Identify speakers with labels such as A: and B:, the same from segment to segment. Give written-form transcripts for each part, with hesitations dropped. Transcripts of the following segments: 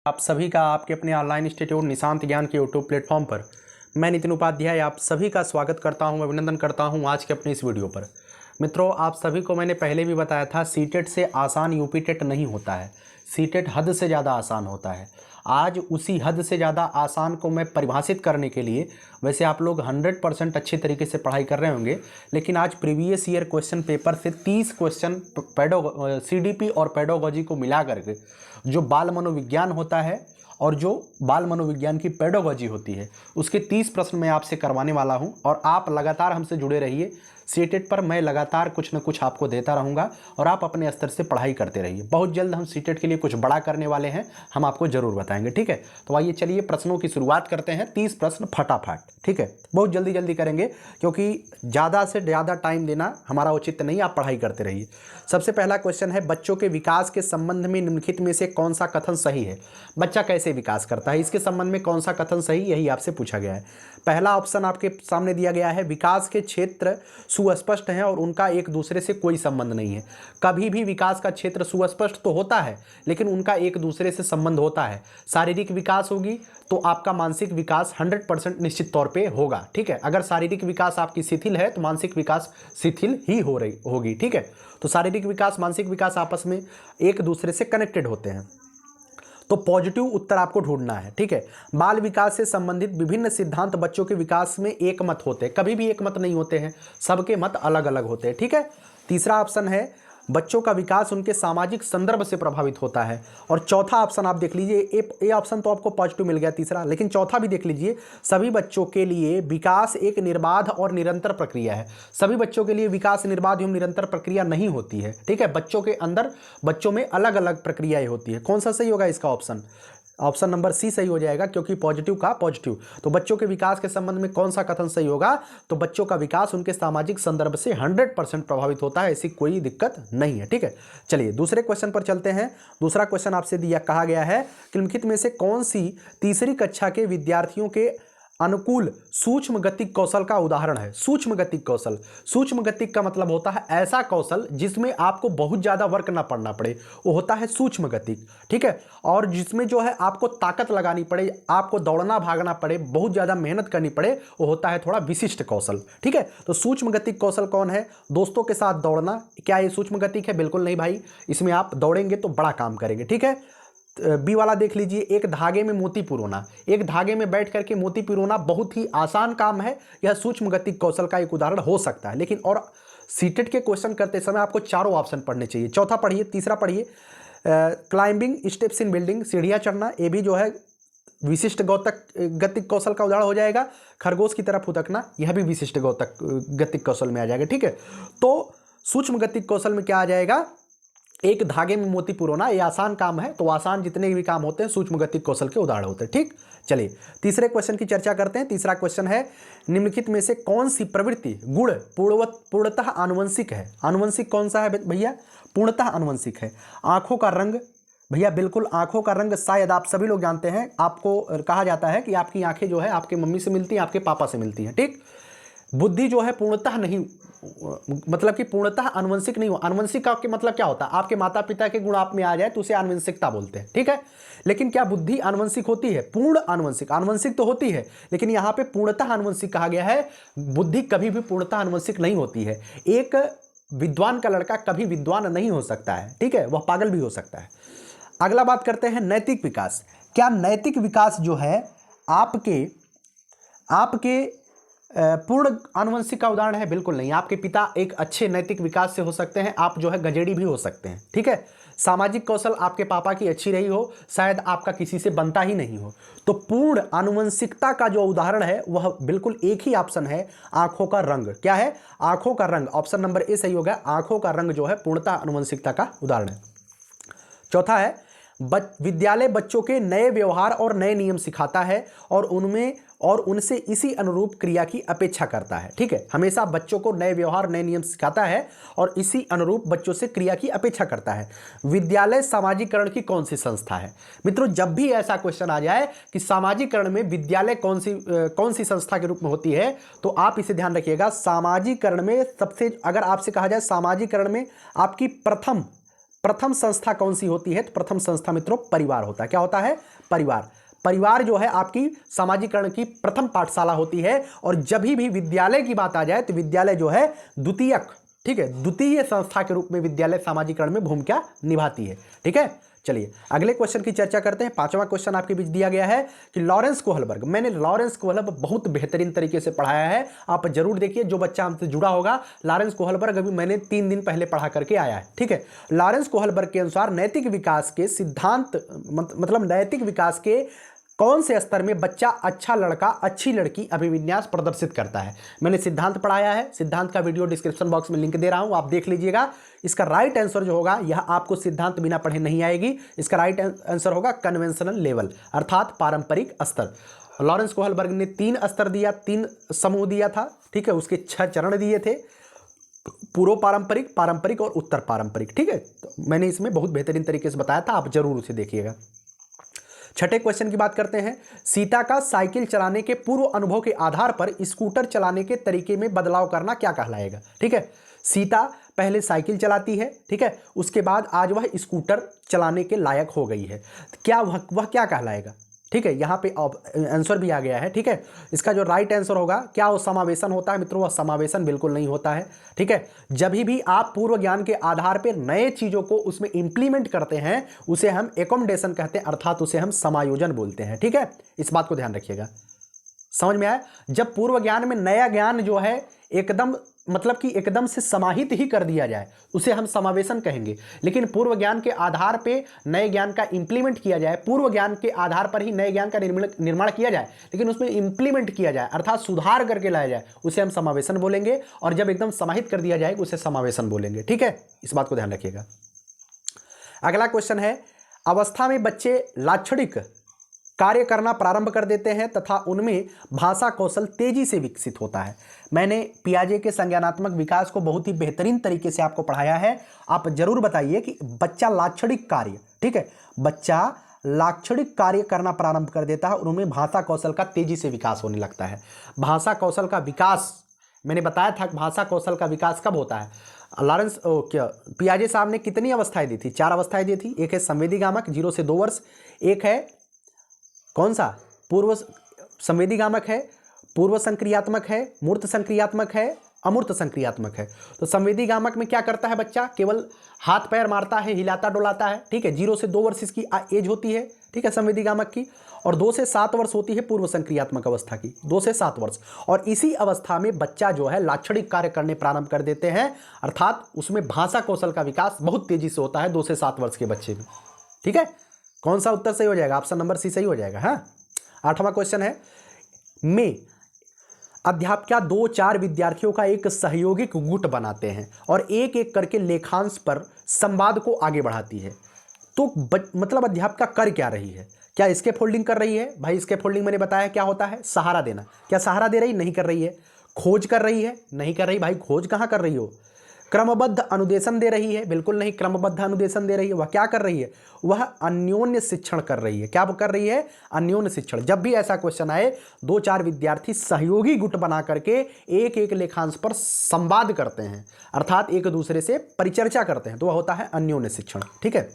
A: आप सभी का आपके अपने ऑनलाइन इंस्टीट्यूट निशांत ज्ञान के यूट्यूब प्लेटफॉर्म पर मैं नितिन उपाध्याय आप सभी का स्वागत करता हूं, अभिनंदन करता हूं आज के अपने इस वीडियो पर। मित्रों, आप सभी को मैंने पहले भी बताया था, सीटेट से आसान यूपी टेट नहीं होता है। सीटेट हद से ज़्यादा आसान होता है। आज उसी हद से ज़्यादा आसान को मैं परिभाषित करने के लिए, वैसे आप लोग 100% अच्छे तरीके से पढ़ाई कर रहे होंगे, लेकिन आज प्रीवियस ईयर क्वेश्चन पेपर से 30 क्वेश्चन सीडीपी और पेडोगॉजी को मिला करके जो बाल मनोविज्ञान होता है और जो बाल मनोविज्ञान की पेडोगॉजी होती है, उसके 30 प्रश्न मैं आपसे करवाने वाला हूं। और आप लगातार हमसे जुड़े रहिए। सीटेट पर मैं लगातार कुछ न कुछ आपको देता रहूंगा और आप अपने स्तर से पढ़ाई करते रहिए। बहुत जल्द हम सीटेट के लिए कुछ बड़ा करने वाले हैं, हम आपको जरूर बताएंगे, ठीक है। तो आइए चलिए प्रश्नों की शुरुआत करते हैं। 30 प्रश्न फटाफट, ठीक है, बहुत जल्दी जल्दी करेंगे क्योंकि ज़्यादा से ज़्यादा टाइम देना हमारा उचित नहीं। आप पढ़ाई करते रहिए। सबसे पहला क्वेश्चन है, बच्चों के विकास के संबंध में निम्नलिखित में से कौन सा कथन सही है। बच्चा कैसे विकास करता है, इसके संबंध में कौन सा कथन सही, यही आपसे पूछा गया है। पहला ऑप्शन आपके सामने दिया गया है, विकास के क्षेत्र सुस्पष्ट हैं और उनका एक दूसरे से कोई संबंध नहीं है। कभी भी विकास का क्षेत्र सुस्पष्ट तो होता है, लेकिन उनका एक दूसरे से संबंध होता है। शारीरिक विकास होगी तो आपका मानसिक विकास 100% निश्चित तौर पे होगा, ठीक है। अगर शारीरिक विकास आपकी शिथिल है तो मानसिक विकास शिथिल ही हो रही होगी, ठीक है। तो शारीरिक विकास, मानसिक विकास आपस में एक दूसरे से कनेक्टेड होते हैं। तो पॉजिटिव उत्तर आपको ढूंढना है, ठीक है। बाल विकास से संबंधित विभिन्न सिद्धांत बच्चों के विकास में एक मत होते हैं, कभी भी एक मत नहीं होते हैं, सबके मत अलग अलग होते हैं, ठीक है। तीसरा ऑप्शन है, बच्चों का विकास उनके सामाजिक संदर्भ से प्रभावित होता है। और चौथा ऑप्शन आप देख लीजिए, ए ऑप्शन तो आपको पॉजिटिव मिल गया तीसरा, लेकिन चौथा भी देख लीजिए, सभी बच्चों के लिए विकास एक निर्बाध और निरंतर प्रक्रिया है। सभी बच्चों के लिए विकास निर्बाध एवं निरंतर प्रक्रिया नहीं होती है, ठीक है। बच्चों के अंदर, बच्चों में अलग अलग प्रक्रियाएं होती है। कौन सा सही होगा इसका ऑप्शन? ऑप्शन नंबर सी सही हो जाएगा, क्योंकि पॉजिटिव का पॉजिटिव। तो बच्चों के विकास के संबंध में कौन सा कथन सही होगा? तो बच्चों का विकास उनके सामाजिक संदर्भ से 100% प्रभावित होता है, ऐसी कोई दिक्कत नहीं है, ठीक है। चलिए दूसरे क्वेश्चन पर चलते हैं। दूसरा क्वेश्चन आपसे दिया, कहा गया है, निम्नलिखित में से कौन सी तीसरी कक्षा के विद्यार्थियों के अनुकूल सूक्ष्म गतिक कौशल का उदाहरण है। सूक्ष्म गतिक कौशल, सूक्ष्म गतिक का मतलब होता है ऐसा कौशल जिसमें आपको बहुत ज्यादा वर्क ना पड़ना पड़े, वो होता है सूक्ष्म गतिक, ठीक है। और जिसमें जो है आपको ताकत लगानी पड़े, आपको दौड़ना भागना पड़े, बहुत ज्यादा मेहनत करनी पड़े, वो होता है थोड़ा विशिष्ट कौशल, ठीक है। तो सूक्ष्म गतिक कौशल कौन है? दोस्तों के साथ दौड़ना। क्या ये सूक्ष्म गतिक है? बिल्कुल नहीं भाई, इसमें आप दौड़ेंगे तो बड़ा काम करेंगे, ठीक है। बी वाला देख लीजिए, एक धागे में मोती पिरोना। एक धागे में बैठ करके मोती पिरोना बहुत ही आसान काम है, यह सूक्ष्म गतिक कौशल का एक उदाहरण हो सकता है। लेकिन और सीटेट के क्वेश्चन करते समय आपको चारों ऑप्शन पढ़ने चाहिए। चौथा पढ़िए, तीसरा पढ़िए, क्लाइंबिंग स्टेप्स इन बिल्डिंग, सीढ़ियां चढ़ना, ये भी जो है विशिष्ट गतिक कौशल का उदाहरण हो जाएगा। खरगोश की तरफ फुदकना, यह भी विशिष्ट गतिक कौशल में आ जाएगा, ठीक है। तो सूक्ष्म गतिक कौशल में क्या आ जाएगा? एक धागे में मोती पिरोना, ये आसान काम है। तो आसान जितने भी काम होते हैं सूक्ष्म गतिक कौशल के उदाहरण होते हैं, ठीक। चलिए तीसरे क्वेश्चन की चर्चा करते हैं। तीसरा क्वेश्चन है, निम्नलिखित में से कौन सी प्रवृत्ति गुण पूर्णतः आनुवंशिक है। आनुवंशिक कौन सा है भैया? पूर्णतः आनुवंशिक है। आंखों का रंग, भैया बिल्कुल आंखों का रंग शायद आप सभी लोग जानते हैं, आपको कहा जाता है कि आपकी आंखें जो है आपके मम्मी से मिलती हैं, आपके पापा से मिलती हैं, ठीक। बुद्धि जो है पूर्णतः नहीं, मतलब कि पूर्णतः आनुवंशिक नहीं हो। आनुवंशिक का मतलब क्या होता है? आपके माता पिता के गुण आप में आ जाए तो उसे आनुवंशिकता बोलते हैं, ठीक है। लेकिन क्या बुद्धि आनुवंशिक होती है? पूर्ण आनुवंशिक, आनुवंशिक तो होती है, लेकिन यहां पे पूर्णतः आनुवंशिक कहा गया है। बुद्धि कभी भी पूर्णतः आनुवंशिक नहीं होती है। एक विद्वान का लड़का कभी विद्वान नहीं हो सकता है, ठीक है, वह पागल भी हो सकता है। अगला बात करते हैं नैतिक विकास। क्या नैतिक विकास जो है आपके पूर्ण आनुवंशिक का उदाहरण है? बिल्कुल नहीं। आपके पिता एक अच्छे नैतिक विकास से हो सकते हैं, आप जो है गजेड़ी भी हो सकते हैं, ठीक है। सामाजिक कौशल आपके पापा की अच्छी रही हो, शायद आपका किसी से बनता ही नहीं हो। तो पूर्ण आनुवंशिकता का जो उदाहरण है वह बिल्कुल एक ही ऑप्शन है, आंखों का रंग। क्या है? आंखों का रंग। ऑप्शन नंबर ए सही होगा। आंखों का रंग जो है पूर्णतः आनुवंशिकता का उदाहरण है। चौथा है, विद्यालय बच्चों के नए व्यवहार और नए नियम सिखाता है और उनसे इसी अनुरूप क्रिया की अपेक्षा करता है, ठीक है। हमेशा बच्चों को नए व्यवहार, नए नियम सिखाता है और इसी अनुरूप बच्चों से क्रिया की अपेक्षा करता है। विद्यालय सामाजिकरण की कौन सी संस्था है? मित्रों, जब भी ऐसा क्वेश्चन आ जाए कि सामाजिकरण में विद्यालय कौन सी संस्था के रूप में होती है, तो आप इसे ध्यान रखिएगा। सामाजिकरण में सबसे, अगर आपसे कहा जाए सामाजिकरण में आपकी प्रथम संस्था कौन सी होती है? तो प्रथम संस्था मित्रों परिवार होता है। क्या होता है? परिवार। परिवार जो है आपकी समाजीकरण की प्रथम पाठशाला होती है। और जब भी विद्यालय की बात आ जाए तो विद्यालय जो है द्वितीयक, ठीक है, द्वितीय संस्था के रूप में विद्यालय सामाजिकरण में भूमिका निभाती है। ठीक है, चलिए अगले क्वेश्चन की चर्चा करते हैं। 5वां क्वेश्चन आपके बीच दिया गया है कि लॉरेंस कोहलबर्ग, मैंने लॉरेंस कोहलबर्ग बहुत बेहतरीन तरीके से पढ़ाया है, आप जरूर देखिए। जो बच्चा हमसे जुड़ा होगा, लॉरेंस कोहलबर्ग अभी मैंने 3 दिन पहले पढ़ा करके आया है। ठीक है, लॉरेंस कोहलबर्ग के अनुसार नैतिक विकास के सिद्धांत मतलब नैतिक विकास के कौन से स्तर में बच्चा अच्छा लड़का अच्छी लड़की अभिविन्यास प्रदर्शित करता है? मैंने सिद्धांत पढ़ाया है, सिद्धांत का वीडियो डिस्क्रिप्शन बॉक्स में लिंक दे रहा हूं, आप देख लीजिएगा। इसका राइट आंसर जो होगा, यह आपको सिद्धांत बिना पढ़े नहीं आएगी। इसका राइट आंसर होगा कन्वेंशनल लेवल, अर्थात पारंपरिक स्तर। लॉरेंस कोहलबर्ग ने 3 स्तर दिया, 3 समूह दिया था। ठीक है, उसके 6 चरण दिए थे, पूर्व पारंपरिक, पारंपरिक और उत्तर पारंपरिक। ठीक है, तो मैंने इसमें बहुत बेहतरीन तरीके से बताया था, आप जरूर उसे देखिएगा। छठे क्वेश्चन की बात करते हैं। सीता का साइकिल चलाने के पूर्व अनुभव के आधार पर स्कूटर चलाने के तरीके में बदलाव करना क्या कहलाएगा? ठीक है, सीता पहले साइकिल चलाती है, ठीक है, उसके बाद आज वह स्कूटर चलाने के लायक हो गई है, क्या वह क्या कहलाएगा? ठीक है, यहाँ पे आंसर भी आ गया है। ठीक है, इसका जो राइट आंसर होगा, क्या वो समावेशन होता है? मित्रों, वह समावेशन बिल्कुल नहीं होता है। ठीक है, जब भी आप पूर्व ज्ञान के आधार पर नए चीज़ों को उसमें इंप्लीमेंट करते हैं, उसे हम एकोमोडेशन कहते हैं, अर्थात उसे हम समायोजन बोलते हैं। ठीक है, इस बात को ध्यान रखिएगा। समझ में आया? जब पूर्व ज्ञान में नया ज्ञान जो है एकदम मतलब कि एकदम से समाहित ही कर दिया जाए, उसे हम समावेशन कहेंगे। लेकिन पूर्व ज्ञान के आधार पे नए ज्ञान का इंप्लीमेंट किया जाए, पूर्व ज्ञान के आधार पर ही नए ज्ञान का निर्माण किया जाए, लेकिन उसमें इंप्लीमेंट किया जाए अर्थात सुधार करके लाया जाए, उसे हम समावेशन बोलेंगे। और जब एकदम समाहित कर दिया जाए, उसे समावेशन बोलेंगे। ठीक है, इस बात को ध्यान रखिएगा। अगला क्वेश्चन है, अवस्था में बच्चे लाक्षणिक कार्य करना प्रारंभ कर देते हैं तथा उनमें भाषा कौशल तेजी से विकसित होता है। मैंने पियाजे के संज्ञानात्मक विकास को बहुत ही बेहतरीन तरीके से आपको पढ़ाया है। आप जरूर बताइए कि बच्चा लाक्षणिक कार्य, ठीक है, बच्चा लाक्षणिक कार्य करना प्रारंभ कर देता है और उनमें भाषा कौशल का तेजी से विकास होने लगता है। भाषा कौशल का विकास मैंने बताया था कि भाषा कौशल का विकास कब होता है। लॉरेंस पियाजे साहब ने कितनी अवस्थाएं दी थी? 4 अवस्थाएं दी थी। एक है संवेदीगामक 0 से 2 वर्ष, एक है कौन सा पूर्व संवेदीगामक है, पूर्व संक्रियात्मक है, मूर्त संक्रियात्मक है, अमूर्त संक्रियात्मक है। तो संवेदीगामक में क्या करता है बच्चा? केवल हाथ पैर मारता है, हिलाता डुलाता है। ठीक है, 0 से 2 वर्ष इसकी एज होती है, ठीक है, संवेदीगामक की। और 2 से 7 वर्ष होती है पूर्व संक्रियात्मक अवस्था की, 2 से 7 वर्ष। और इसी अवस्था में बच्चा जो है लाक्षणिक कार्य करने प्रारंभ कर देते हैं, अर्थात उसमें भाषा कौशल का विकास बहुत तेजी से होता है 2 से 7 वर्ष के बच्चे में। ठीक है, कौन सा उत्तर सही हो जाएगा? ऑप्शन नंबर सी सही हो जाएगा। हाँ, 8वां क्वेश्चन है, में अध्यापिका 2-4 विद्यार्थियों का एक सहयोगिक गुट बनाते हैं और एक एक करके लेखांश पर संवाद को आगे बढ़ाती है। तो मतलब अध्यापिका कर क्या रही है? क्या स्केप फोल्डिंग कर रही है? भाई स्केप फोल्डिंग मैंने बताया क्या होता है, सहारा देना। क्या सहारा दे रही? नहीं कर रही है। खोज कर रही है? नहीं कर रही। भाई खोज कहाँ कर रही हो? क्रमबद्ध अनुदेशन दे रही है? बिल्कुल नहीं क्रमबद्ध अनुदेशन दे रही है। वह क्या कर रही है? वह अन्योन्य शिक्षण कर रही है। क्या कर रही है? अन्योन्य शिक्षण। जब भी ऐसा क्वेश्चन आए, 2-4 विद्यार्थी सहयोगी गुट बना करके एक एक लेखांश पर संवाद करते हैं, अर्थात एक दूसरे से परिचर्चा करते हैं, तो वह होता है अन्योन्य शिक्षण। ठीक है,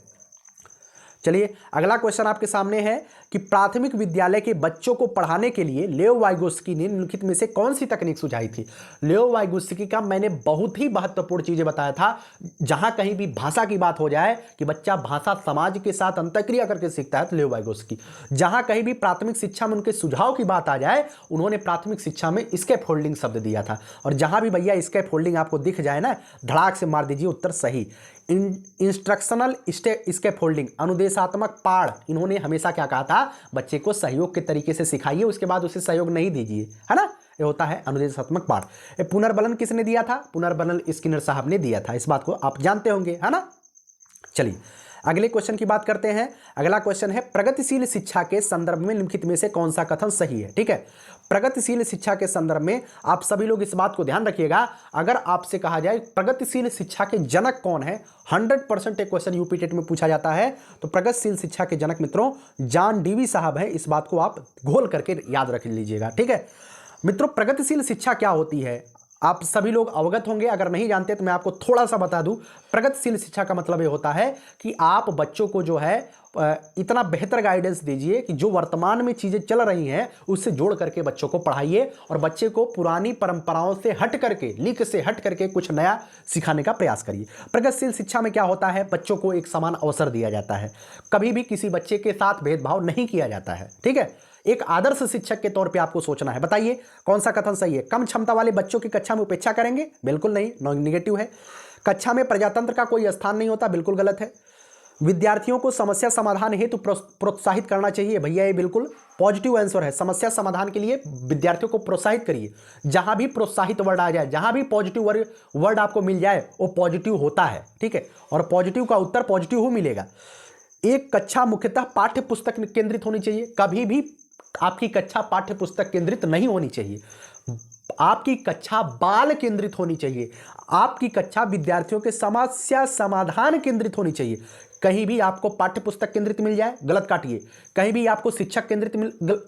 A: चलिए अगला क्वेश्चन आपके सामने है कि प्राथमिक विद्यालय के बच्चों को पढ़ाने के लिए लेओ वाइगोत्स्की ने निम्नलिखित में से कौन सी तकनीक सुझाई थी? लेओ वाइगोत्स्की का मैंने बहुत ही महत्वपूर्ण चीजें बताया था। जहां कहीं भी भाषा की बात हो जाए कि बच्चा भाषा समाज के साथ अंतःक्रिया करके सीखता है, तो लेओ वाइगोत्स्की। जहां कहीं भी प्राथमिक शिक्षा में उनके सुझाव की बात आ जाए, उन्होंने प्राथमिक शिक्षा में स्केप फोल्डिंग शब्द दिया था। और जहां भी भैया स्केप फोल्डिंग आपको दिख जाए ना, धड़ाक से मार दीजिए उत्तर सही। इंस्ट्रक्शनल स्केप फोल्डिंग, अनुदेशात्मक पाठ, इन्होंने हमेशा क्या कहा था? बच्चे को सहयोग के तरीके से सिखाइए, उसके बाद उसे सहयोग नहीं दीजिए, है ना। ये होता है अनुदेशात्मक पाठ। पुनर्बलन किसने दिया था? पुनर्बलन स्किनर साहब ने दिया था। इस बात को आप जानते होंगे, है ना। चलिए अगले क्वेश्चन की बात करते हैं। अगला क्वेश्चन है, प्रगतिशील शिक्षा के संदर्भ में निम्नलिखित में से कौन सा कथन सही है? ठीक है, प्रगतिशील शिक्षा के संदर्भ में आप सभी लोग इस बात को ध्यान रखिएगा। अगर आपसे कहा जाए प्रगतिशील शिक्षा के जनक कौन है, 100% एक क्वेश्चन यूपी टेट में पूछा जाता है, तो प्रगतिशील शिक्षा के जनक मित्रों जॉन डीवी साहब है। इस बात को आप घोल करके याद रख लीजिएगा। ठीक है मित्रों, प्रगतिशील शिक्षा क्या होती है? आप सभी लोग अवगत होंगे, अगर नहीं जानते तो मैं आपको थोड़ा सा बता दूं। प्रगतिशील शिक्षा का मतलब ये होता है कि आप बच्चों को जो है इतना बेहतर गाइडेंस दीजिए कि जो वर्तमान में चीजें चल रही हैं उससे जोड़ करके बच्चों को पढ़ाइए और बच्चे को पुरानी परंपराओं से हट करके, लीक से हट करके कुछ नया सिखाने का प्रयास करिए। प्रगतिशील शिक्षा में क्या होता है, बच्चों को एक समान अवसर दिया जाता है, कभी भी किसी बच्चे के साथ भेदभाव नहीं किया जाता है। ठीक है, एक आदर्श शिक्षक के तौर पे आपको सोचना है। बताइए कौन सा कथन सही है? कम क्षमता वाले बच्चों की कक्षा में उपेक्षा करेंगे? बिल्कुल नहीं, निगेटिव है। कक्षा में प्रजातंत्र का कोई स्थान नहीं होता? बिल्कुल गलत है। विद्यार्थियों को समस्या समाधान हेतु प्रोत्साहित करना चाहिए? भैया ये बिल्कुल पॉजिटिव आंसर है। समस्या समाधान के लिए विद्यार्थियों को प्रोत्साहित करिए। जहां भी प्रोत्साहित वर्ड आ जाए, जहां भी पॉजिटिव वर्ड आपको मिल जाए वो पॉजिटिव होता है। ठीक है, और पॉजिटिव का उत्तर पॉजिटिव ही मिलेगा। एक कक्षा मुख्यतः पाठ्य पुस्तक केंद्रित होनी चाहिए? कभी भी आपकी कक्षा पाठ्य पुस्तक केंद्रित नहीं होनी चाहिए। आपकी कक्षा बाल केंद्रित होनी चाहिए। आपकी कक्षा विद्यार्थियों के समस्या समाधान केंद्रित होनी चाहिए। कहीं भी आपको पाठ्य पुस्तक केंद्रित मिल जाए, गलत काटिए। कहीं भी आपको शिक्षक केंद्रित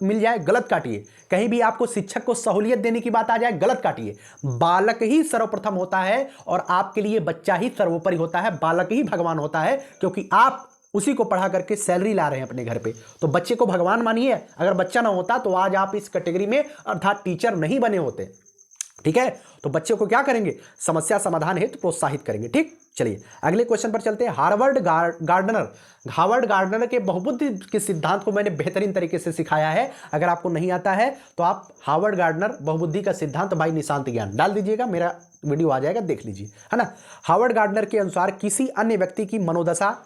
A: मिल जाए, गलत काटिए। कहीं भी आपको शिक्षक को सहूलियत देने की बात आ जाए, गलत काटिए। बालक ही सर्वप्रथम होता है और आपके लिए बच्चा ही सर्वोपरि होता है। बालक ही भगवान होता है, क्योंकि आप उसी को पढ़ा करके सैलरी ला रहे हैं अपने घर पे। तो बच्चे को भगवान मानिए। अगर बच्चा ना होता तो आज आप इस कैटेगरी में अर्थात टीचर नहीं बने होते। ठीक है, तो बच्चे को क्या करेंगे? समस्या समाधान हेतु प्रोत्साहित करेंगे। ठीक, चलिए अगले क्वेश्चन पर चलते हैं। हार्वर्ड गार्डनर के बहुबुद्धि के सिद्धांत को मैंने बेहतरीन तरीके से सिखाया है। अगर आपको नहीं आता है तो आप हार्वर्ड गार्डनर बहुबुद्धि का सिद्धांत बाय निशांत ज्ञान डाल दीजिएगा, मेरा वीडियो आ जाएगा, देख लीजिए, है ना। हार्वर्ड गार्डनर के अनुसार किसी अन्य व्यक्ति की मनोदशा,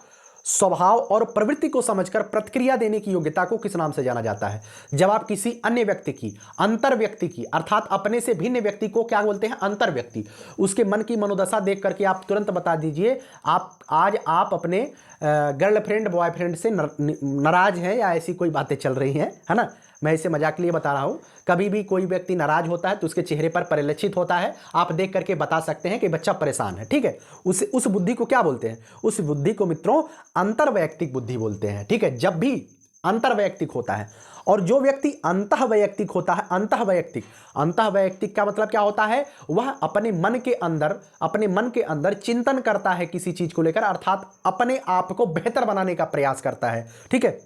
A: स्वभाव और प्रवृत्ति को समझकर प्रतिक्रिया देने की योग्यता को किस नाम से जाना जाता है? जब आप किसी अन्य व्यक्ति की, अंतर व्यक्ति की, अर्थात अपने से भिन्न व्यक्ति को क्या बोलते हैं? अंतर व्यक्ति। उसके मन की मनोदशा देख करके आप तुरंत बता दीजिए आप अपने गर्लफ्रेंड बॉयफ्रेंड से नाराज हैं या ऐसी कोई बातें चल रही हैं, है ना। मैं इसे मजाक के लिए बता रहा हूं। कभी भी कोई व्यक्ति नाराज होता है तो उसके चेहरे पर परिलक्षित होता है, आप देख करके बता सकते हैं कि बच्चा परेशान है। ठीक है, उस बुद्धि को क्या बोलते हैं? उस बुद्धि को मित्रों अंतर्वैयक्तिक बुद्धि बोलते हैं। ठीक है, जब भी अंतर्वैयक्तिक होता है और जो व्यक्ति अंतःवैयक्तिक होता है, अंतःवैयक्तिक का मतलब क्या होता है? वह अपने मन के अंदर चिंतन करता है किसी चीज को लेकर, अर्थात अपने आप को बेहतर बनाने का प्रयास करता है। ठीक है,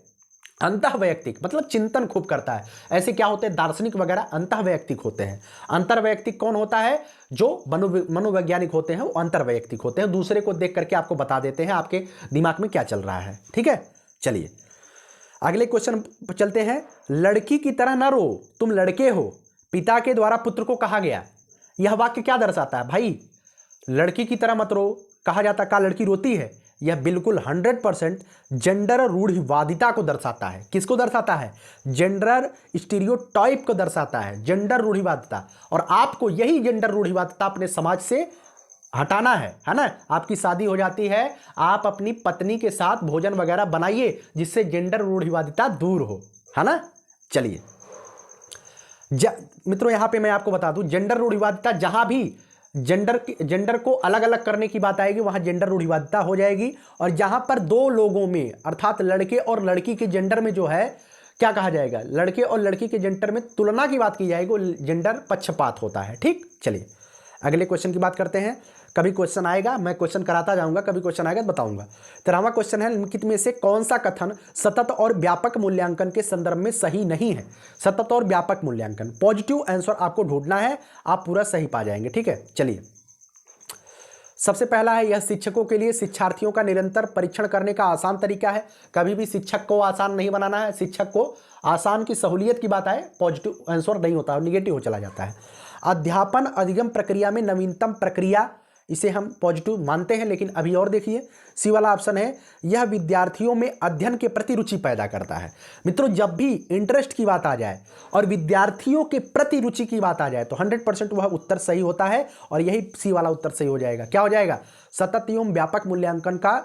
A: अंतःवैयक्तिक मतलब चिंतन खूब करता है। ऐसे क्या होते हैं? दार्शनिक वगैरह अंतःवैयक्तिक होते हैं। अंतर्वैयक्तिक कौन होता है? जो मनोवैज्ञानिक होते हैं वो अंतर्वैयक्तिक होते हैं। दूसरे को देख करके आपको बता देते हैं आपके दिमाग में क्या चल रहा है। ठीक है, चलिए अगले क्वेश्चन पर चलते हैं। लड़की की तरह न रो, तुम लड़के हो, पिता के द्वारा पुत्र को कहा गया। यह वाक्य क्या दर्शाता है? भाई लड़की की तरह मत रो कहा जाता, क्या लड़की रोती है? यह बिल्कुल 100% जेंडर रूढ़िवादिता को दर्शाता है। किसको दर्शाता है? जेंडर स्टीरियोटाइप को दर्शाता है, जेंडर रूढ़िवादिता। और आपको यही जेंडर रूढ़िवादिता अपने समाज से हटाना है ना। आपकी शादी हो जाती है, आप अपनी पत्नी के साथ भोजन वगैरह बनाइए जिससे जेंडर रूढ़िवादिता दूर हो, है ना। चलिए मित्रों यहां पे मैं आपको बता दूं, जेंडर रूढ़िवादिता जहां भी जेंडर को अलग अलग करने की बात आएगी वहां जेंडर रूढ़िवादिता हो जाएगी। और जहां पर दो लोगों में अर्थात लड़के और लड़की के जेंडर में जो है क्या कहा जाएगा? लड़के और लड़की के जेंडर में तुलना की बात की जाएगी, वो जेंडर पक्षपात होता है। ठीक, चलिए अगले क्वेश्चन की बात करते हैं। कभी क्वेश्चन आएगा, मैं क्वेश्चन कराता जाऊंगा, कभी क्वेश्चन आएगा तो बताऊंगा। 13वां क्वेश्चन है, निम्नलिखित में से कौन सा कथन सतत और व्यापक मूल्यांकन के संदर्भ में सही नहीं है? सतत और व्यापक मूल्यांकन, पॉजिटिव आंसर आपको ढूंढना है, आप पूरा सही पा जाएंगे। ठीक है, चलिए सबसे पहला है, यह शिक्षकों के लिए शिक्षार्थियों का निरंतर परीक्षण करने का आसान तरीका है। कभी भी शिक्षक को आसान नहीं बनाना है। शिक्षक को आसान की सहूलियत की बात आए, पॉजिटिव आंसर नहीं होता, निगेटिव हो चला जाता है। अध्यापन अधिगम प्रक्रिया में नवीनतम प्रक्रिया, इसे हम पॉजिटिव मानते हैं, लेकिन अभी और देखिए सी वाला ऑप्शन है, यह विद्यार्थियों में अध्ययन के प्रति रुचि पैदा करता है। मित्रों जब भी इंटरेस्ट की बात आ जाए और विद्यार्थियों के प्रति रुचि की बात आ जाए तो 100% वह उत्तर सही होता है और यही सी वाला उत्तर सही हो जाएगा। क्या हो जाएगा? सतत एवं व्यापक मूल्यांकन का,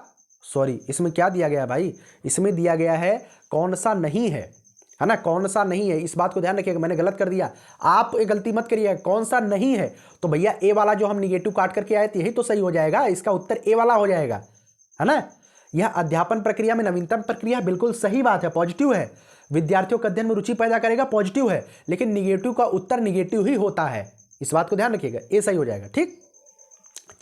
A: सॉरी इसमें क्या दिया गया भाई? इसमें दिया गया है कौन सा नहीं है ना, कौन सा नहीं है। इस बात को ध्यान रखिएगा, मैंने गलत कर दिया, आप ये गलती मत करिएगा। कौन सा नहीं है तो भैया ए वाला जो हम निगेटिव काट करके आए थे यही तो सही हो जाएगा, इसका उत्तर ए वाला हो जाएगा, है ना। यह अध्यापन प्रक्रिया में नवीनतम प्रक्रिया, बिल्कुल सही बात है, पॉजिटिव है। विद्यार्थियों के अध्ययन में रुचि पैदा करेगा, पॉजिटिव है, लेकिन निगेटिव का उत्तर निगेटिव ही होता है, इस बात को ध्यान रखिएगा, ए सही हो जाएगा। ठीक,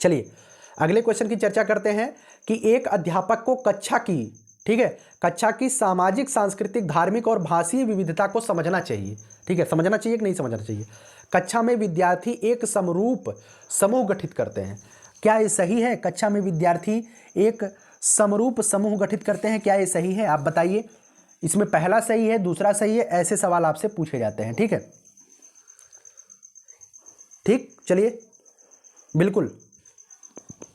A: चलिए अगले क्वेश्चन की चर्चा करते हैं कि एक अध्यापक को कक्षा की, ठीक है, कक्षा की सामाजिक, सांस्कृतिक, धार्मिक और भाषीय विविधता को समझना चाहिए। ठीक है, समझना चाहिए कि नहीं समझना चाहिए। कक्षा में विद्यार्थी एक समरूप समूह गठित करते हैं, क्या ये सही है? कक्षा में विद्यार्थी एक समरूप समूह गठित करते हैं, क्या ये सही है? आप बताइए, इसमें पहला सही है, दूसरा सही है, ऐसे सवाल आपसे पूछे जाते हैं। ठीक है, ठीक, चलिए बिल्कुल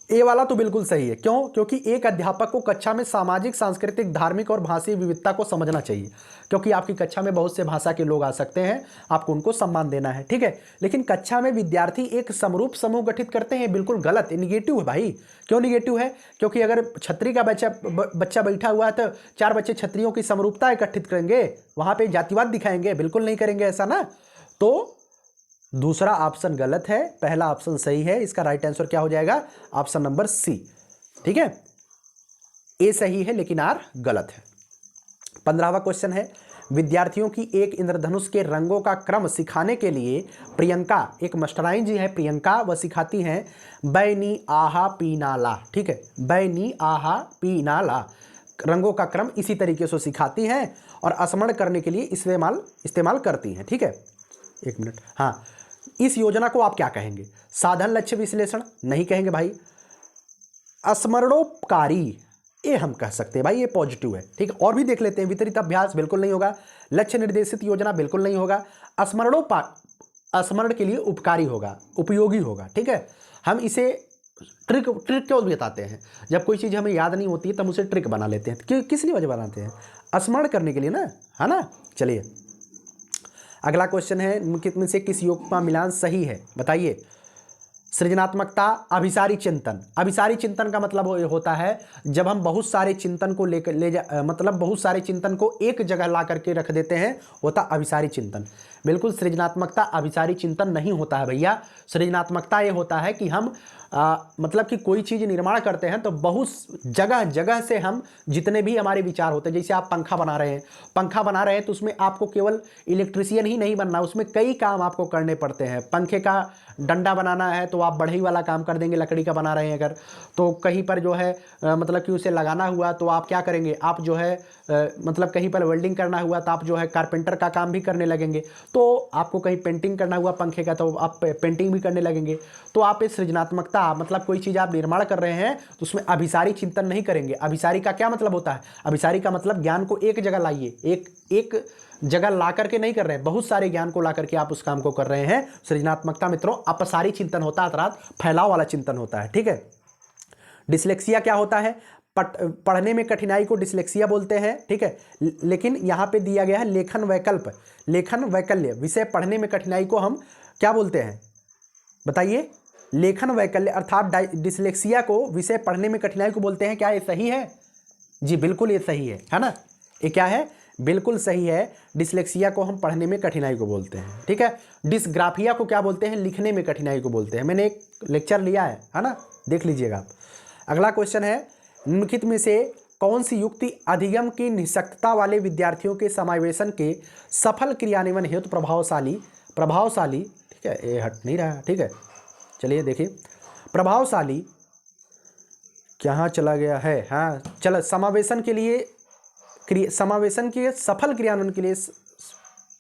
A: ए वाला तो बिल्कुल सही है। क्यों? क्योंकि एक अध्यापक को कक्षा में सामाजिक, सांस्कृतिक, धार्मिक और भाषाई विविधता को समझना चाहिए, क्योंकि आपकी कक्षा में बहुत से भाषा के लोग आ सकते हैं, आपको उनको सम्मान देना है। ठीक है, लेकिन कक्षा में विद्यार्थी एक समरूप समूह गठित करते हैं, बिल्कुल गलत, निगेटिव है भाई। क्यों निगेटिव है? क्योंकि अगर छतरी का बच्चा बैठा हुआ है तो 4 बच्चे छतरियों की समरूपता एकत्रित करेंगे, वहां पर जातिवाद दिखाएंगे? बिल्कुल नहीं करेंगे ऐसा ना। तो दूसरा ऑप्शन गलत है, पहला ऑप्शन सही है। इसका राइट आंसर क्या हो जाएगा? Option number C. ठीक है, ए सही है लेकिन आर गलत है। 15वां क्वेश्चन है, विद्यार्थियों की एक इंद्रधनुष के रंगों का क्रम सिखाने के लिए प्रियंका, एक मास्टराइन जी है प्रियंका, वह सिखाती हैं बैनी आहा पीनाला। ठीक है, बैनी आहा पीनाला, रंगों का क्रम इसी तरीके से सिखाती हैं और स्मरण करने के लिए इस्तेमाल करती हैं। ठीक है, एक मिनट, हाँ, इस योजना को आप क्या कहेंगे? साधन लक्ष्य विश्लेषण नहीं कहेंगे भाई, स्मरणोपकारी ये हम कह सकते हैं भाई, ये पॉजिटिव है। ठीक है, और भी देख लेते हैं। वितरित अभ्यास बिल्कुल नहीं होगा, लक्ष्य निर्देशित योजना बिल्कुल नहीं होगा, स्मरण के लिए उपकारी होगा, उपयोगी होगा। ठीक है, हम इसे ट्रिक क्यों बताते हैं? जब कोई चीज़ हमें याद नहीं होती है तब उसे ट्रिक बना लेते हैं। किस लिए वजह बनाते हैं? स्मरण करने के लिए ना, है ना। चलिए अगला क्वेश्चन है, निम्नलिखित में से किस योग का मिलान सही है? बताइए। सृजनात्मकता, अभिसारी चिंतन। अभिसारी चिंतन का मतलब होता है जब हम बहुत सारे चिंतन को मतलब बहुत सारे चिंतन को एक जगह ला करके रख देते हैं, होता अभिसारी चिंतन। बिल्कुल सृजनात्मकता अभिसारी चिंतन नहीं होता है भैया। सृजनात्मकता ये होता है कि हम मतलब कि कोई चीज़ निर्माण करते हैं तो बहुत जगह जगह से हम जितने भी हमारे विचार होते हैं, जैसे आप पंखा बना रहे हैं तो उसमें आपको केवल इलेक्ट्रिशियन ही नहीं बनना, उसमें कई काम आपको करने पड़ते हैं। पंखे का डंडा बनाना है तो आप बढ़ई वाला काम कर देंगे, लकड़ी का बना रहे हैं अगर, तो कहीं पर जो है मतलब कि उसे लगाना हुआ तो आप क्या करेंगे, आप जो है मतलब कहीं पर वेल्डिंग करना हुआ तो आप जो है कारपेंटर का काम भी करने लगेंगे। तो आपको कहीं पेंटिंग करना हुआ पंखे का तो आप पेंटिंग भी करने लगेंगे। तो आप इस सृजनात्मकता मतलब कोई चीज़ आप निर्माण कर रहे हैं तो उसमें अभिसारी चिंतन नहीं करेंगे। अभिसारी का क्या मतलब होता है? अभिसारी का मतलब ज्ञान को एक जगह लाइए, एक जगह ला करके नहीं कर रहे हैं, बहुत सारे ज्ञान को ला करके आप उस काम को कर रहे हैं। सृजनात्मकता मित्रों अपसारी चिंतन होता है अर्थात फैलाव वाला चिंतन होता है। ठीक है, डिसलेक्सिया क्या होता है? पढ़ने में कठिनाई को डिसलेक्सिया बोलते हैं। ठीक है, लेकिन यहाँ पे दिया गया है लेखन वैकल्य, विषय पढ़ने में कठिनाई को हम क्या बोलते हैं? बताइए। लेखन वैकल्य अर्थात डिसलेक्सिया को विषय पढ़ने में कठिनाई को बोलते हैं। क्या ये सही है? जी बिल्कुल ये सही है ना। ये क्या है? बिल्कुल सही है। डिसलेक्सिया को हम पढ़ने में कठिनाई को बोलते हैं। ठीक है, डिसग्राफिया को क्या बोलते हैं? लिखने में कठिनाई को बोलते हैं। मैंने एक लेक्चर लिया है ना, देख लीजिएगा आप। अगला क्वेश्चन है, निम्नलिखित में से कौन सी युक्ति अधिगम की निःशक्तता वाले विद्यार्थियों के समावेशन के सफल क्रियान्वयन हेतु प्रभावशाली। ठीक है, ये हट नहीं रहा। ठीक है, चलिए देखिए, प्रभावशाली कहाँ चला गया है? हाँ चलो, समावेशन के सफल क्रियान्वयन के लिए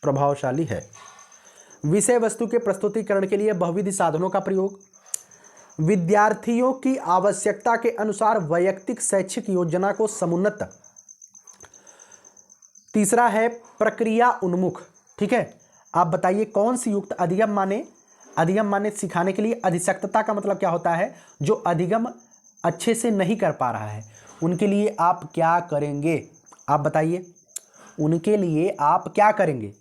A: प्रभावशाली है। विषय वस्तु के प्रस्तुतिकरण के लिए बहुविध साधनों का प्रयोग, विद्यार्थियों की आवश्यकता के अनुसार वैयक्तिक शैक्षिक योजना को समुन्नत। तीसरा है प्रक्रिया उन्मुख। ठीक है, आप बताइए कौन सी युक्त? अधिगम माने सिखाने के लिए। अधिशक्तता का मतलब क्या होता है? जो अधिगम अच्छे से नहीं कर पा रहा है उनके लिए आप क्या करेंगे? आप बताइए, उनके लिए आप क्या करेंगे?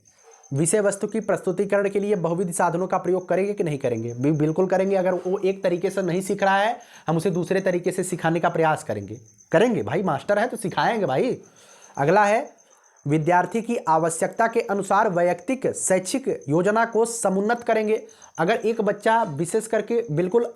A: विषय वस्तु की प्रस्तुतिकरण के लिए बहुविध साधनों का प्रयोग करेंगे कि नहीं करेंगे? बिल्कुल करेंगे। अगर वो एक तरीके से नहीं सीख रहा है हम उसे दूसरे तरीके से सिखाने का प्रयास करेंगे भाई, मास्टर है तो सिखाएंगे भाई। अगला है, विद्यार्थी की आवश्यकता के अनुसार वैयक्तिक शैक्षिक योजना को समुन्नत करेंगे। अगर एक बच्चा विशेष करके बिल्कुल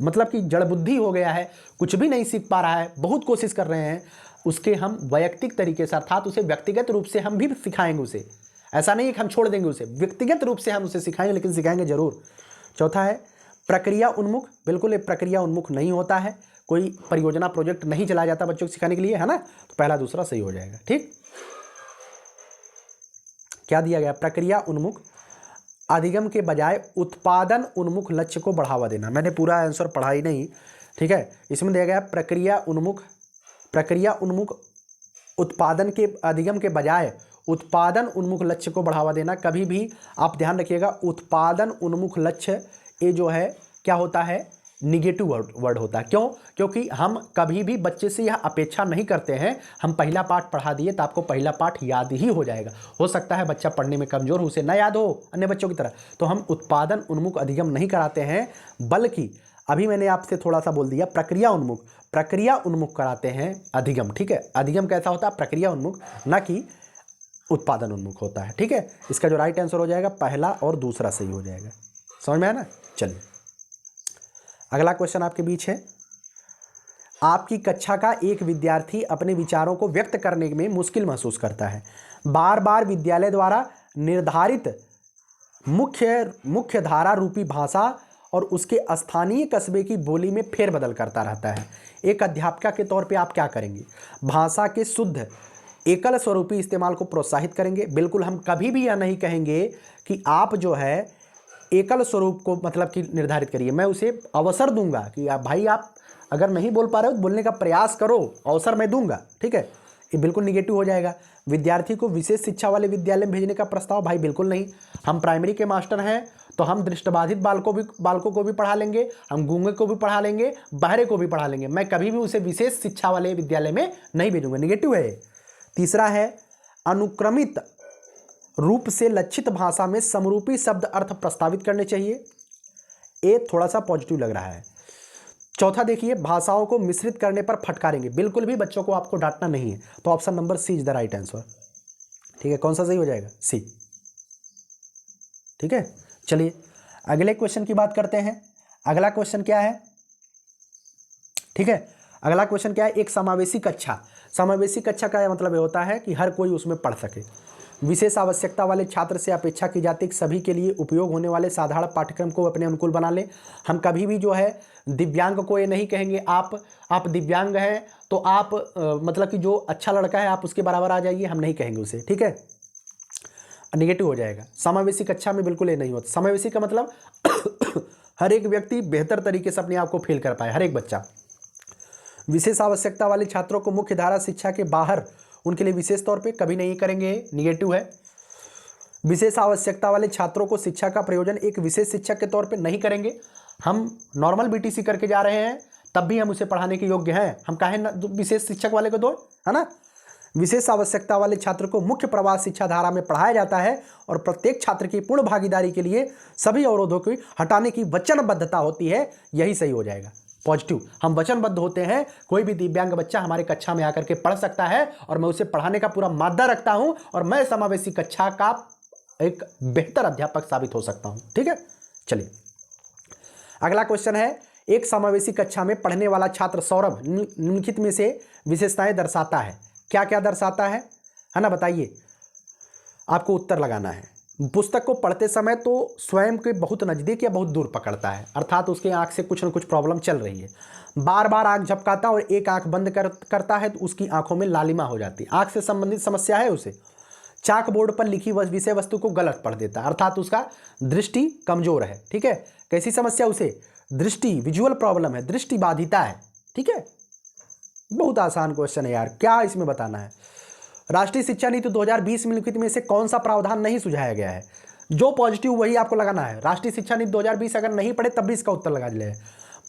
A: मतलब कि जड़ बुद्धि हो गया है, कुछ भी नहीं सीख पा रहा है, बहुत कोशिश कर रहे हैं, उसके हम वैयक्तिक तरीके से अर्थात उसे व्यक्तिगत रूप से हम भी सिखाएंगे उसे। ऐसा नहीं है कि हम छोड़ देंगे उसे, व्यक्तिगत रूप से हम उसे सिखाएंगे, लेकिन सिखाएंगे जरूर। चौथा है प्रक्रिया उन्मुख, बिल्कुल ये प्रक्रिया उन्मुख नहीं होता है, कोई परियोजना प्रोजेक्ट नहीं चलाया जाता बच्चों को सिखाने के लिए, है ना। तो पहला दूसरा सही हो जाएगा। ठीक, क्या दिया गया, प्रक्रिया उन्मुख अधिगम के बजाय उत्पादन उन्मुख लक्ष्य को बढ़ावा देना। मैंने पूरा आंसर पढ़ा ही नहीं, ठीक है। इसमें दिया गया प्रक्रिया उन्मुख उत्पादन के अधिगम के बजाय उत्पादन उन्मुख लक्ष्य को बढ़ावा देना। कभी भी आप ध्यान रखिएगा, उत्पादन उन्मुख लक्ष्य ये जो है क्या होता है, निगेटिव वर्ड होता है। क्यों? क्योंकि हम कभी भी बच्चे से यह अपेक्षा नहीं करते हैं हम पहला पाठ पढ़ा दिए तो आपको पहला पाठ याद ही हो जाएगा। हो सकता है बच्चा पढ़ने में कमजोर हो, उसे ना याद हो अन्य बच्चों की तरह, तो हम उत्पादन उन्मुख अधिगम नहीं कराते हैं, बल्कि अभी मैंने आपसे थोड़ा सा बोल दिया प्रक्रिया उन्मुख कराते हैं अधिगम। ठीक है, अधिगम कैसा होता है, प्रक्रिया उन्मुख, ना कि उत्पादन उन्मुख होता है। ठीक है, इसका जो राइट आंसर हो जाएगा पहला और दूसरा सही हो जाएगा। समझ में आया ना। चलिए अगला क्वेश्चन आपके बीच है, आपकी कक्षा का एक विद्यार्थी अपने विचारों को व्यक्त करने में मुश्किल महसूस करता है, बार बार विद्यालय द्वारा निर्धारित मुख्य धारा रूपी भाषा और उसके स्थानीय कस्बे की बोली में फेरबदल करता रहता है। एक अध्यापिका के तौर पे आप क्या करेंगे, भाषा के शुद्ध एकल स्वरूपी इस्तेमाल को प्रोत्साहित करेंगे। बिल्कुल हम कभी भी यह नहीं कहेंगे कि आप जो है एकल स्वरूप को मतलब कि निर्धारित करिए, मैं उसे अवसर दूंगा कि आप भाई आप अगर नहीं बोल पा रहे हो तो बोलने का प्रयास करो, अवसर मैं दूंगा। ठीक है, ये बिल्कुल निगेटिव हो जाएगा। विद्यार्थी को विशेष शिक्षा वाले विद्यालय में भेजने का प्रस्ताव, भाई बिल्कुल नहीं। हम प्राइमरी के मास्टर हैं तो हम दृष्टिबाधित बालकों को भी पढ़ा लेंगे, हम गूंगे को भी पढ़ा लेंगे, बहरे को भी पढ़ा लेंगे, मैं कभी भी उसे विशेष शिक्षा वाले विद्यालय में नहीं भेजूंगा, निगेटिव है। तीसरा है अनुक्रमित रूप से लक्षित भाषा में समरूपी शब्द अर्थ प्रस्तावित करने चाहिए, ये थोड़ा सा पॉजिटिव लग रहा है। चौथा देखिए, भाषाओं को मिश्रित करने पर फटकारेंगे, बिल्कुल भी बच्चों को आपको डांटना नहीं है, तो option number C is the right answer. ठीक है, कौन सा सही हो जाएगा, सी। ठीक है, चलिए अगले क्वेश्चन की बात करते हैं। अगला क्वेश्चन क्या है, ठीक है, अगला क्वेश्चन क्या है, एक समावेशी कक्षा। समावेशी कक्षा का मतलब ये होता है कि हर कोई उसमें पढ़ सके। विशेष आवश्यकता वाले छात्र से अपेक्षा की जाती है कि सभी के लिए उपयोग होने वाले साधारण पाठ्यक्रम को अपने अनुकूल बना ले। हम कभी भी जो है दिव्यांग को ये नहीं कहेंगे आप दिव्यांग हैं तो आप मतलब कि जो अच्छा लड़का है आप उसके बराबर आ जाइए, हम नहीं कहेंगे उसे। ठीक है, निगेटिव हो जाएगा। समावेशी कक्षा में बिल्कुल ये नहीं होता। समावेशी का मतलब हर एक व्यक्ति बेहतर तरीके से अपने आप को फील कर पाए, हर एक बच्चा। विशेष आवश्यकता वाले छात्रों को मुख्य धारा शिक्षा के बाहर उनके लिए विशेष तौर पे कभी नहीं करेंगे, निगेटिव है। विशेष आवश्यकता वाले छात्रों को शिक्षा का प्रयोजन एक विशेष शिक्षक के तौर पे नहीं करेंगे। हम नॉर्मल बीटीसी करके जा रहे हैं तब भी हम उसे पढ़ाने के योग्य हैं, हम काहे विशेष शिक्षक वाले को दो, है ना। विशेष आवश्यकता वाले छात्र को मुख्य प्रवाह शिक्षा धारा में पढ़ाया जाता है और प्रत्येक छात्र की पूर्ण भागीदारी के लिए सभी अवरोधों को हटाने की वचनबद्धता होती है, यही सही हो जाएगा, पॉजिटिव। हम वचनबद्ध होते हैं, कोई भी दिव्यांग बच्चा हमारे कक्षा में आकर के पढ़ सकता है और मैं उसे पढ़ाने का पूरा मादा रखता हूं और मैं समावेशी कक्षा का एक बेहतर अध्यापक साबित हो सकता हूं। ठीक है, चलिए अगला क्वेश्चन है, एक समावेशी कक्षा में पढ़ने वाला छात्र सौरभ निम्नलिखित में से विशेषताएं दर्शाता है, क्या क्या दर्शाता है ना, बताइए। आपको उत्तर लगाना है। पुस्तक को पढ़ते समय तो स्वयं के बहुत नज़दीक या बहुत दूर पकड़ता है, अर्थात उसके आंख से कुछ न कुछ प्रॉब्लम चल रही है। बार बार आंख झपकाता और एक आंख बंद करता है तो उसकी आंखों में लालिमा हो जाती है, आंख से संबंधित समस्या है उसे। चाक बोर्ड पर लिखी विषय वस्तु को गलत पढ़ देता है, अर्थात उसका दृष्टि कमजोर है। ठीक है, कैसी समस्या उसे, दृष्टि विजुअल प्रॉब्लम है, दृष्टि बाधिता है। ठीक है, बहुत आसान क्वेश्चन है यार, क्या इसमें बताना है। राष्ट्रीय शिक्षा नीति 2020 में निम्नलिखित में से कौन सा प्रावधान नहीं सुझाया गया है, जो पॉजिटिव वही आपको लगाना है। राष्ट्रीय शिक्षा नीति 2020 अगर नहीं पढ़े तब भी इसका उत्तर लगा ले।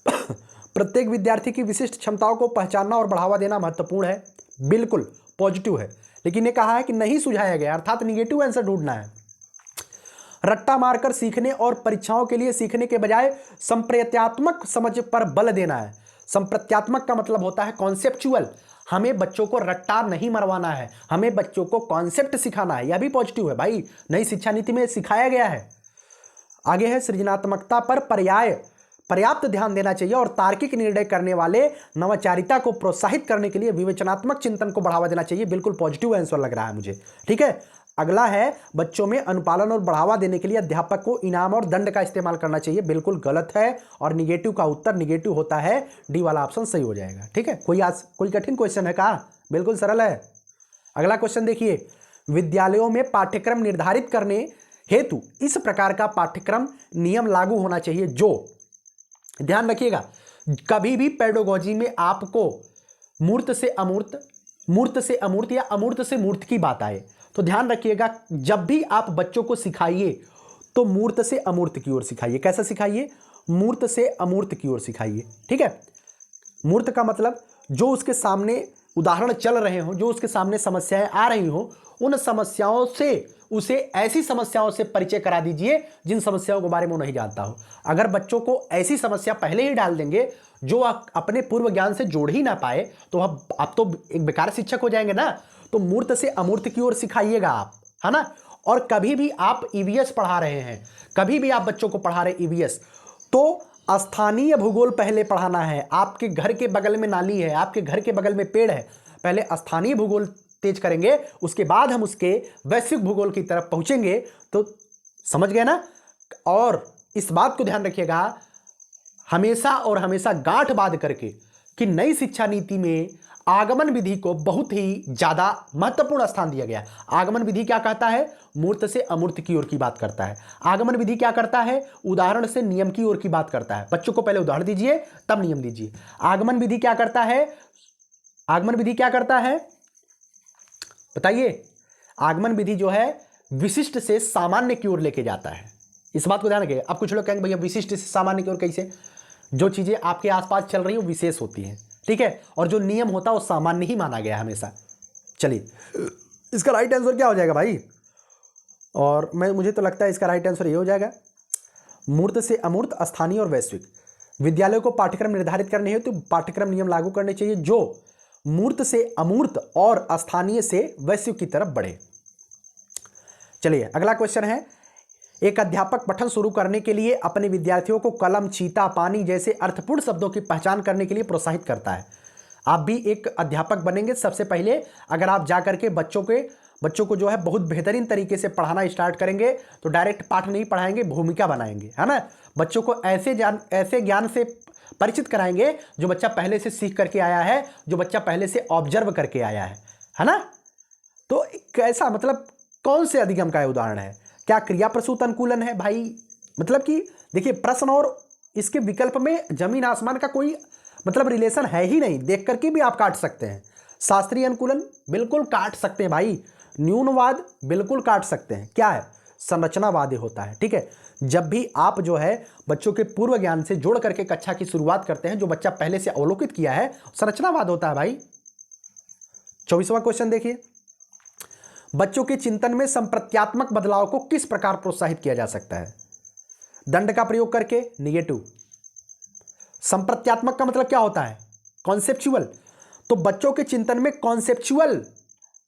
A: प्रत्येक विद्यार्थी की विशिष्ट क्षमताओं को पहचानना और बढ़ावा देना महत्वपूर्ण है, बिल्कुल पॉजिटिव है, लेकिन ये कहा है कि नहीं सुझाया गया, अर्थात निगेटिव आंसर ढूंढना है। रट्टा मारकर सीखने और परीक्षाओं के लिए सीखने के बजाय संप्रत्यात्मक समझ पर बल देना है। संप्रत्यात्मक का मतलब होता है कॉन्सेप्चुअल, हमें बच्चों को रट्टा नहीं मरवाना है, हमें बच्चों को कॉन्सेप्ट सिखाना है, यह भी पॉजिटिव है भाई, नई शिक्षा नीति में सिखाया गया है। आगे है, सृजनात्मकता पर पर्याप्त ध्यान देना चाहिए और तार्किक निर्णय करने वाले नवाचारिता को प्रोत्साहित करने के लिए विवेचनात्मक चिंतन को बढ़ावा देना चाहिए, बिल्कुल पॉजिटिव आंसर लग रहा है मुझे। ठीक है, अगला है बच्चों में अनुपालन और बढ़ावा देने के लिए अध्यापक को इनाम और दंड का इस्तेमाल करना चाहिए। बिल्कुल गलत है और निगेटिव का उत्तर निगेटिव होता है, डी वाला ऑप्शन सही हो जाएगा। ठीक है, कोई कठिन क्वेश्चन है का? बिल्कुल सरल है। अगला क्वेश्चन देखिए, विद्यालयों में पाठ्यक्रम निर्धारित करने हेतु इस प्रकार का पाठ्यक्रम नियम लागू होना चाहिए जो, ध्यान रखिएगा, कभी भी पेडागोजी में आपको मूर्त से अमूर्त, मूर्त से अमूर्त या अमूर्त से मूर्त की बात आए तो ध्यान रखिएगा, जब भी आप बच्चों को सिखाइए तो मूर्त से अमूर्त की ओर सिखाइए। कैसा सिखाइए? मूर्त से अमूर्त की ओर सिखाइए। ठीक है, मूर्त का मतलब जो उसके सामने उदाहरण चल रहे हों, जो उसके सामने समस्याएं आ रही हों, उन समस्याओं से उसे ऐसी समस्याओं से परिचय करा दीजिए जिन समस्याओं के बारे में वो नहीं जानता हो। अगर बच्चों को ऐसी समस्या पहले ही डाल देंगे जो आप अपने पूर्व ज्ञान से जोड़ ही ना पाए तो आप तो एक बेकार शिक्षक हो जाएंगे ना। तो मूर्त से अमूर्त की ओर सिखाइएगा आप, है ना। और कभी भी आप ईवीएस पढ़ा रहे हैं, कभी भी आप बच्चों को पढ़ा रहे ईवीएस, तो स्थानीय भूगोल पहले पढ़ाना है। आपके घर के बगल में नाली है, आपके घर के बगल में पेड़ है, पहले स्थानीय भूगोल तेज करेंगे, उसके बाद हम उसके वैश्विक भूगोल की तरफ पहुंचेंगे। तो समझ गए ना। और इस बात को ध्यान रखिएगा हमेशा और हमेशा गांठ बांध करके कि नई शिक्षा नीति में आगमन विधि को बहुत ही ज्यादा महत्वपूर्ण स्थान दिया गया। आगमन विधि क्या कहता है? मूर्त से अमूर्त की ओर की बात करता है। आगमन विधि क्या करता है? उदाहरण से नियम की ओर की बात करता है। बच्चों को पहले उदाहरण दीजिए तब नियम दीजिए। आगमन विधि क्या करता है? आगमन विधि क्या करता है बताइए? आगमन विधि जो है विशिष्ट से सामान्य की ओर लेके जाता है। इस बात को ध्यान रखिएगा। अब कुछ लोग कहेंगे भैया विशिष्ट से सामान्य की ओर कैसे? जो चीजें आपके आसपास चल रही हैं वो विशेष होती हैं, ठीक है, और जो नियम होता है वो सामान्य ही माना गया हमेशा। चलिए, इसका राइट आंसर क्या हो जाएगा भाई? और मुझे तो लगता है इसका राइट आंसर ये हो जाएगा, मूर्त से अमूर्त, स्थानीय और वैश्विक। विद्यालयों को पाठ्यक्रम निर्धारित करने हेतु तो पाठ्यक्रम नियम लागू करने चाहिए जो मूर्त से अमूर्त और स्थानीय से वैश्विक की तरफ बढ़े। चलिए अगला क्वेश्चन है, एक अध्यापक पठन शुरू करने के लिए अपने विद्यार्थियों को कलम, चीता, पानी जैसे अर्थपूर्ण शब्दों की पहचान करने के लिए प्रोत्साहित करता है। आप भी एक अध्यापक बनेंगे, सबसे पहले अगर आप जाकर के बच्चों को जो है बहुत बेहतरीन तरीके से पढ़ाना स्टार्ट करेंगे तो डायरेक्ट पाठ नहीं पढ़ाएंगे, भूमिका बनाएंगे, है ना। बच्चों को ऐसे ज्ञान से परिचित कराएंगे जो बच्चा पहले से सीख करके आया है, जो बच्चा पहले से ऑब्जर्व करके आया है ना। तो कैसा, मतलब कौन से अधिगम का उदाहरण है? क्या क्रिया प्रसूत अनुकूलन है भाई? मतलब कि देखिए, प्रश्न और इसके विकल्प में जमीन आसमान का कोई मतलब रिलेशन है ही नहीं, देख करके भी आप काट सकते हैं। शास्त्रीय अनुकूलन बिल्कुल काट सकते हैं भाई। न्यूनवाद बिल्कुल काट सकते हैं। क्या है? संरचनावाद होता है, ठीक है। जब भी आप जो है बच्चों के पूर्व ज्ञान से जोड़ करके कक्षा की शुरुआत करते हैं, जो बच्चा पहले से अवलोकित किया है, संरचनावाद होता है भाई। 24वां क्वेश्चन देखिए, बच्चों के चिंतन में संप्रत्यात्मक बदलाव को किस प्रकार प्रोत्साहित किया जा सकता है? दंड का प्रयोग करके, निगेटिव। संप्रत्यात्मक का मतलब क्या होता है? कॉन्सेप्चुअल। तो बच्चों के चिंतन में कॉन्सेप्चुअल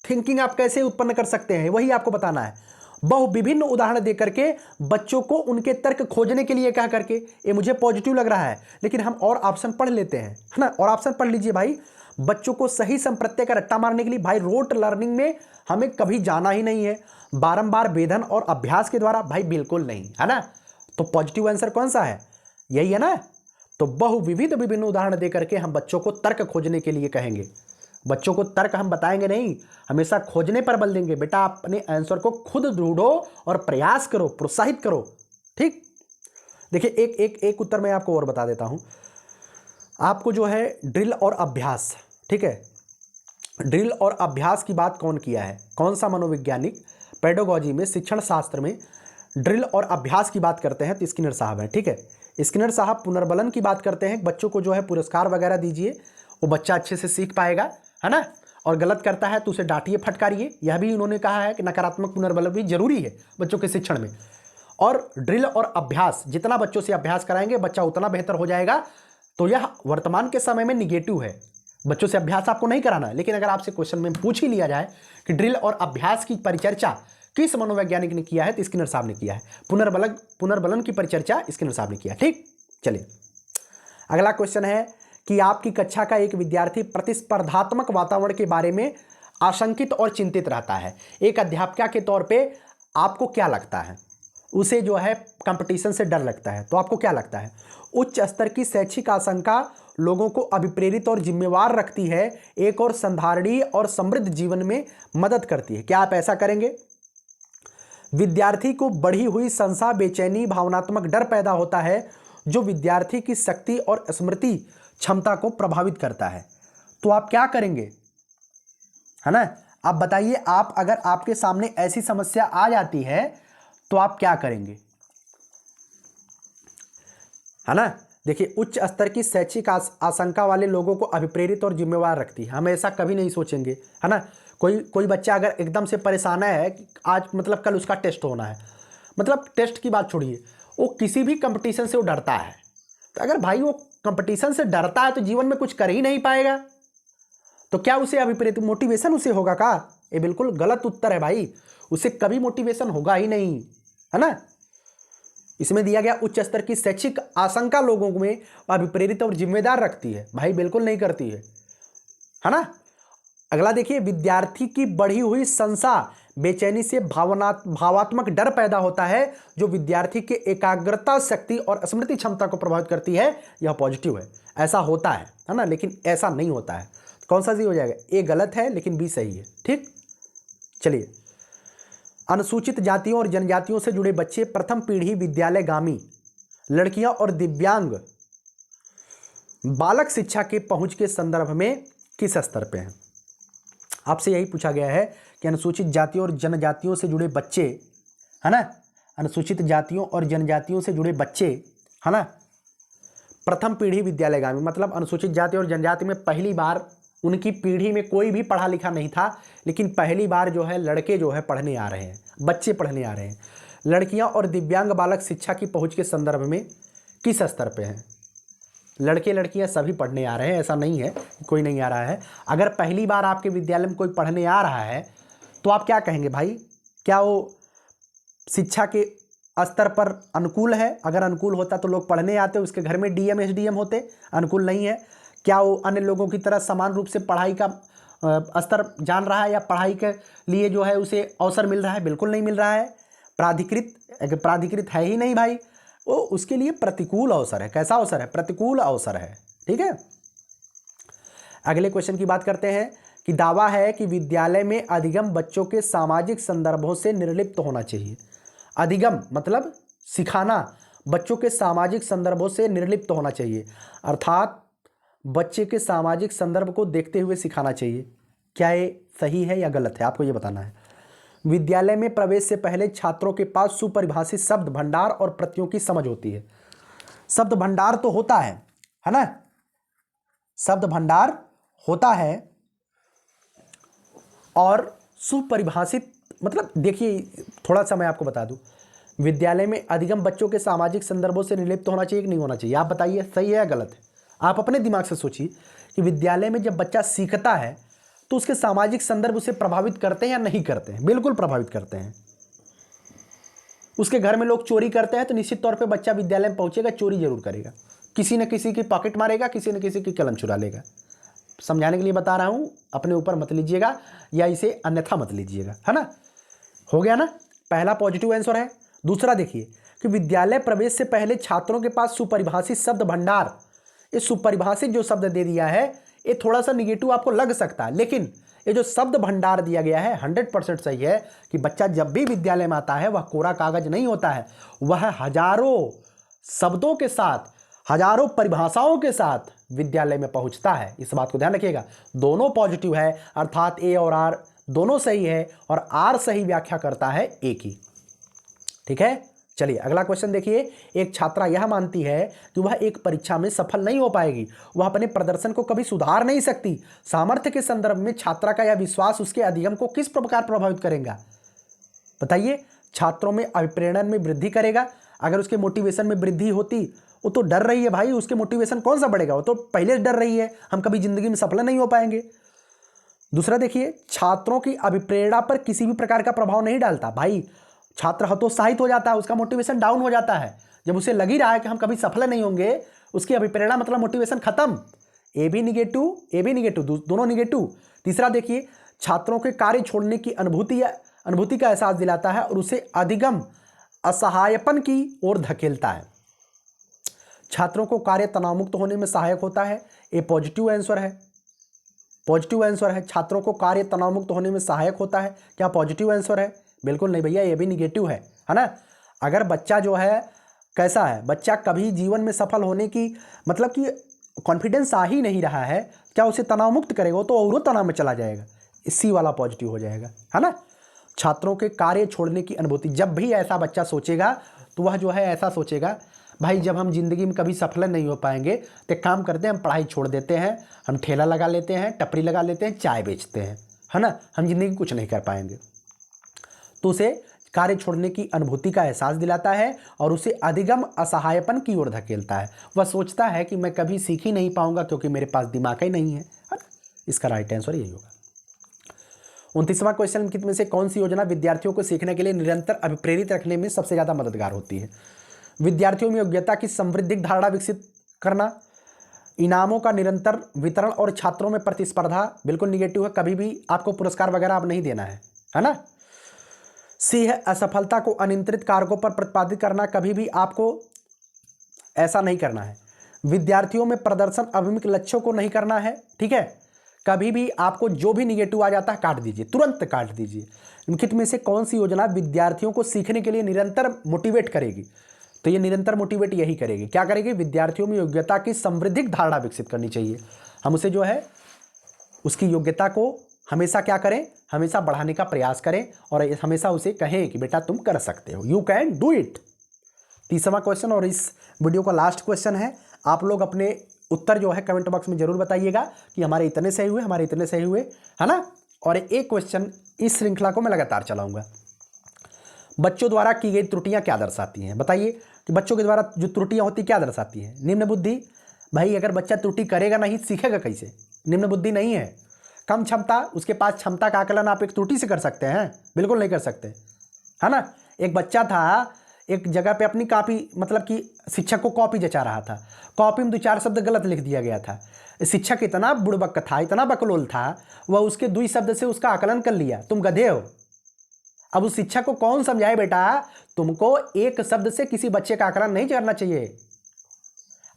A: थिंकिंग आप कैसे उत्पन्न कर सकते हैं, वही आपको बताना है। बहु विभिन्न उदाहरण देकर के बच्चों को उनके तर्क खोजने के लिए कह करके, ये मुझे पॉजिटिव लग रहा है लेकिन हम और ऑप्शन पढ़ लेते हैं, है ना। और ऑप्शन पढ़ लीजिए भाई। बच्चों को सही संप्रत्यय का रट्टा मारने के लिए भाई रोट लर्निंग में हमें कभी जाना ही नहीं है, बारंबार वेधन और अभ्यास के द्वारा भाई बिल्कुल नहीं, है ना। तो पॉजिटिव आंसर कौन सा है? यही है ना। तो बहु विभिन्न उदाहरण देकर के हम बच्चों को तर्क खोजने के लिए कहेंगे। बच्चों को तर्क हम बताएंगे नहीं, हमेशा खोजने पर बल देंगे। बेटा अपने आंसर को खुद ढूंढो और प्रयास करो, प्रोत्साहित करो, ठीक। देखिए एक उत्तर मैं आपको और बता देता हूं। आपको जो है ड्रिल और अभ्यास, ठीक है, ड्रिल और अभ्यास की बात कौन किया है? कौन सा मनोवैज्ञानिक पेडागोजी में, शिक्षण शास्त्र में ड्रिल और अभ्यास की बात करते हैं? तो स्किनर साहब हैं, ठीक है। स्किनर साहब पुनर्बलन की बात करते हैं, बच्चों को जो है पुरस्कार वगैरह दीजिए, वो बच्चा अच्छे से सीख पाएगा, है ना। और गलत करता है तो उसे डांटिए, फटकारिए। यह भी उन्होंने कहा है कि नकारात्मक पुनर्बलन भी जरूरी है बच्चों के शिक्षण में। और ड्रिल और अभ्यास, जितना बच्चों से अभ्यास कराएंगे बच्चा उतना बेहतर हो जाएगा। तो यह वर्तमान के समय में निगेटिव है, बच्चों से अभ्यास आपको नहीं कराना है। लेकिन अगर आपसे क्वेश्चन में पूछ ही लिया जाए कि ड्रिल और अभ्यास की परिचर्चा किस मनोवैज्ञानिक ने किया है, तो स्किनर साहब ने किया है। पुनर्बलन की परिचर्चा स्किनर साहब ने किया, ठीक। चलिए अगला क्वेश्चन है कि आपकी कक्षा का एक विद्यार्थी प्रतिस्पर्धात्मक वातावरण के बारे में आशंकित और चिंतित रहता है। एक अध्यापिका के तौर पे आपको क्या लगता है? उसे जो है कंपटीशन से डर लगता है, तो आपको क्या लगता है? उच्च स्तर की शैक्षिक आशंका लोगों को अभिप्रेरित और जिम्मेवार रखती है, एक और संधारणीय और समृद्ध जीवन में मदद करती है। क्या आप ऐसा करेंगे? विद्यार्थी को बढ़ी हुई संशय, बेचैनी, भावनात्मक डर पैदा होता है जो विद्यार्थी की शक्ति और स्मृति क्षमता को प्रभावित करता है। तो आप क्या करेंगे, है ना? आप बताइए, आप अगर आपके सामने ऐसी समस्या आ जाती है तो आप क्या करेंगे, है ना? देखिए, उच्च स्तर की शैक्षिक आशंका वाले लोगों को अभिप्रेरित और जिम्मेवार रखती है। हम ऐसा कभी नहीं सोचेंगे, है ना? कोई बच्चा अगर एकदम से परेशान है कि आज मतलब कल उसका टेस्ट होना है, मतलब टेस्ट की बात छोड़िए, वो किसी भी कंपटीशन से वो डरता है। तो अगर भाई वो कंपटीशन से डरता है तो जीवन में कुछ कर ही नहीं पाएगा, तो क्या उसे अभिप्रेरित मोटिवेशन उसे होगा का? ये बिल्कुल गलत उत्तर है भाई, उसे कभी मोटिवेशन होगा ही नहीं, है ना? इसमें दिया गया उच्च स्तर की शैक्षिक आशंका लोगों में अभिप्रेरित और जिम्मेदार रखती है, भाई बिल्कुल नहीं करती है ना? अगला देखिए, विद्यार्थी की बढ़ी हुई संशय, बेचैनी से भावात्मक डर पैदा होता है जो विद्यार्थी के एकाग्रता, शक्ति और स्मृति क्षमता को प्रभावित करती है। यह पॉजिटिव है, ऐसा होता है ना? लेकिन ऐसा नहीं होता है। कौन सा सी हो जाएगा? ए गलत है लेकिन बी सही है। ठीक, चलिए, अनुसूचित जातियों और जनजातियों से जुड़े बच्चे प्रथम पीढ़ी विद्यालयगामी लड़कियां और दिव्यांग बालक शिक्षा के पहुंच के संदर्भ में किस स्तर पे हैं? आपसे यही पूछा गया है कि अनुसूचित जातियों और जनजातियों से जुड़े बच्चे, है ना? अनुसूचित जातियों और जनजातियों से जुड़े बच्चे, है ना, प्रथम पीढ़ी विद्यालयगामी, मतलब अनुसूचित जाति और जनजाति में पहली बार उनकी पीढ़ी में कोई भी पढ़ा लिखा नहीं था, लेकिन पहली बार जो है लड़के जो है पढ़ने आ रहे हैं, बच्चे पढ़ने आ रहे हैं। लड़कियां और दिव्यांग बालक शिक्षा की पहुंच के संदर्भ में किस स्तर पे हैं? लड़के लड़कियां सभी पढ़ने आ रहे हैं, ऐसा नहीं है कोई नहीं आ रहा है। अगर पहली बार आपके विद्यालय में कोई पढ़ने आ रहा है तो आप क्या कहेंगे भाई? क्या वो शिक्षा के स्तर पर अनुकूल है? अगर अनुकूल होता तो लोग पढ़ने आते, उसके घर में डीएम एसडीएम होते। अनुकूल नहीं है। क्या वो अन्य लोगों की तरह समान रूप से पढ़ाई का स्तर जान रहा है या पढ़ाई के लिए जो है उसे अवसर मिल रहा है? बिल्कुल नहीं मिल रहा है। प्राधिकृत है ही नहीं भाई, वो उसके लिए प्रतिकूल अवसर है। कैसा अवसर है? प्रतिकूल अवसर है। ठीक है, अगले क्वेश्चन की बात करते हैं कि दावा है कि विद्यालय में अधिगम बच्चों के सामाजिक संदर्भों से निर्लिप्त होना चाहिए। अधिगम मतलब सिखाना, बच्चों के सामाजिक संदर्भों से निर्लिप्त होना चाहिए, अर्थात बच्चे के सामाजिक संदर्भ को देखते हुए सिखाना चाहिए। क्या ये सही है या गलत है? आपको ये बताना है। विद्यालय में प्रवेश से पहले छात्रों के पास सुपरिभाषित शब्द भंडार और प्रतियों की समझ होती है। शब्द भंडार तो होता है ना? शब्द भंडार होता है और सुपरिभाषित मतलब देखिए, थोड़ा सा मैं आपको बता दूं, विद्यालय में अधिगम बच्चों के सामाजिक संदर्भों से निर्लिप्त होना चाहिए कि नहीं होना चाहिए? आप बताइए, सही है या गलत है? आप अपने दिमाग से सोचिए कि विद्यालय में जब बच्चा सीखता है तो उसके सामाजिक संदर्भ उसे प्रभावित करते हैं या नहीं करते हैं? बिल्कुल प्रभावित करते हैं। उसके घर में लोग चोरी करते हैं तो निश्चित तौर पे बच्चा विद्यालय में पहुंचेगा, चोरी जरूर करेगा, किसी न किसी की पॉकेट मारेगा, किसी न किसी की कलम चुरा लेगा। समझाने के लिए बता रहा हूं, अपने ऊपर मत लीजिएगा या इसे अन्यथा मत लीजिएगा, है ना? हो गया ना? पहला पॉजिटिव आंसर है। दूसरा देखिए कि विद्यालय प्रवेश से पहले छात्रों के पास सुपरिभाषित शब्द भंडार, ये सुपरिभाषित जो शब्द दे दिया है ये थोड़ा सा निगेटिव आपको लग सकता है, लेकिन ये जो शब्द भंडार दिया गया है 100% सही है कि बच्चा जब भी विद्यालय में आता है वह कोरा कागज नहीं होता है, वह हजारों शब्दों के साथ, हजारों परिभाषाओं के साथ विद्यालय में पहुंचता है। इस बात को ध्यान रखिएगा। दोनों पॉजिटिव है, अर्थात ए और आर दोनों सही है और आर सही व्याख्या करता है ए की। ठीक है, चलिए अगला क्वेश्चन देखिए। एक छात्रा यह मानती है कि वह एक परीक्षा में सफल नहीं हो पाएगी, वह अपने प्रदर्शन को कभी सुधार नहीं सकती। सामर्थ्य के संदर्भ में छात्रा का यह विश्वास उसके अधिगम को किस प्रकार प्रभावित करेगा? बताइए। छात्रों में अभिप्रेरण में वृद्धि करेगा। अगर उसके मोटिवेशन में वृद्धि होती, वो तो डर रही है भाई, उसके मोटिवेशन कौन सा बढ़ेगा? वो तो पहले से डर रही है हम कभी जिंदगी में सफल नहीं हो पाएंगे। दूसरा देखिए, छात्रों की अभिप्रेरणा पर किसी भी प्रकार का प्रभाव नहीं डालता। भाई छात्र हतोत्साहित हो जाता है, उसका मोटिवेशन डाउन हो जाता है जब उसे लग ही रहा है कि हम कभी सफल नहीं होंगे, उसकी अभिप्रेरणा मतलब मोटिवेशन खत्म। ए भी निगेटिव, दोनों निगेटिव। तीसरा देखिए, छात्रों के कार्य छोड़ने की अनुभूति का एहसास दिलाता है और उसे अधिगम असहायपन की ओर धकेलता है। छात्रों को कार्य तनावमुक्त होने में सहायक होता है। ये पॉजिटिव आंसर है, पॉजिटिव आंसर है। छात्रों को कार्य तनावमुक्त होने में सहायक होता है। क्या पॉजिटिव आंसर है? बिल्कुल नहीं भैया, ये भी निगेटिव है ना। अगर बच्चा जो है कैसा है, बच्चा कभी जीवन में सफल होने की मतलब कि कॉन्फिडेंस आ ही नहीं रहा है, क्या उसे तनाव मुक्त करेगा? तो और तनाव में चला जाएगा। इसी वाला पॉजिटिव हो जाएगा, है ना। छात्रों के कार्य छोड़ने की अनुभूति, जब भी ऐसा बच्चा सोचेगा तो वह जो है ऐसा सोचेगा, भाई जब हम जिंदगी में कभी सफल नहीं हो पाएंगे तो एक काम करते हैं, हम पढ़ाई छोड़ देते हैं, हम ठेला लगा लेते हैं, टपरी लगा लेते हैं, चाय बेचते हैं, है ना, हम जिंदगी कुछ नहीं कर पाएंगे। तो उसे कार्य छोड़ने की अनुभूति का एहसास दिलाता है और उसे अधिगम असहायपन की ओर धकेलता है। वह सोचता है कि मैं कभी सीख ही नहीं पाऊंगा क्योंकि मेरे पास दिमाग ही नहीं है ना? इसका राइट आंसर यही होगा। 29वां क्वेश्चन, कितने में से कौन सी योजना विद्यार्थियों को सीखने के लिए निरंतर अभिप्रेरित रखने में सबसे ज्यादा मददगार होती है? विद्यार्थियों में योग्यता की समृद्धिक धारणा विकसित करना, इनामों का निरंतर वितरण और छात्रों में प्रतिस्पर्धा, बिल्कुल निगेटिव है, कभी भी आपको पुरस्कार वगैरह अब नहीं देना है ना। सी है असफलता को अनियंत्रित कारकों पर प्रतिपादित करना, कभी भी आपको ऐसा नहीं करना है। विद्यार्थियों में प्रदर्शन अभिमुख लक्ष्यों को नहीं करना है, ठीक है। कभी भी आपको जो भी निगेटिव आ जाता है काट दीजिए, तुरंत काट दीजिए। निम्नलिखित में से कौन सी योजना विद्यार्थियों को सीखने के लिए निरंतर मोटिवेट करेगी? तो ये निरंतर मोटिवेट यही करेगी। क्या करेगी? विद्यार्थियों में योग्यता की समृद्धिक धारणा विकसित करनी चाहिए। हम उसे जो है उसकी योग्यता को हमेशा क्या करें, हमेशा बढ़ाने का प्रयास करें और हमेशा उसे कहें कि बेटा तुम कर सकते हो, यू कैन डू इट। 30वां क्वेश्चन और इस वीडियो का लास्ट क्वेश्चन है। आप लोग अपने उत्तर जो है कमेंट बॉक्स में जरूर बताइएगा कि हमारे इतने सही हुए, हमारे इतने सही हुए, है ना। और एक क्वेश्चन, इस श्रृंखला को मैं लगातार चलाऊंगा। बच्चों द्वारा की गई त्रुटियां क्या दर्शाती हैं? बताइए कि बच्चों के द्वारा जो त्रुटियां होती क्या दर्शाती हैं? निम्न बुद्धि। भाई अगर बच्चा त्रुटि करेगा नहीं सीखेगा कैसे? निम्न बुद्धि नहीं है। कम क्षमता, उसके पास क्षमता का आकलन आप एक त्रुटि से कर सकते हैं? बिल्कुल नहीं कर सकते, है ना। एक बच्चा था, एक जगह पे अपनी कॉपी मतलब कि शिक्षक को कॉपी जचा रहा था, कॉपी में 2-4 शब्द गलत लिख दिया गया था। शिक्षक इतना बुड़बक था, इतना बकलोल था, वह उसके 2 शब्द से उसका आकलन कर लिया। तुम गधे हो। अब उस शिक्षक को कौन समझाए बेटा, तुमको एक शब्द से किसी बच्चे का आकलन नहीं करना चाहिए।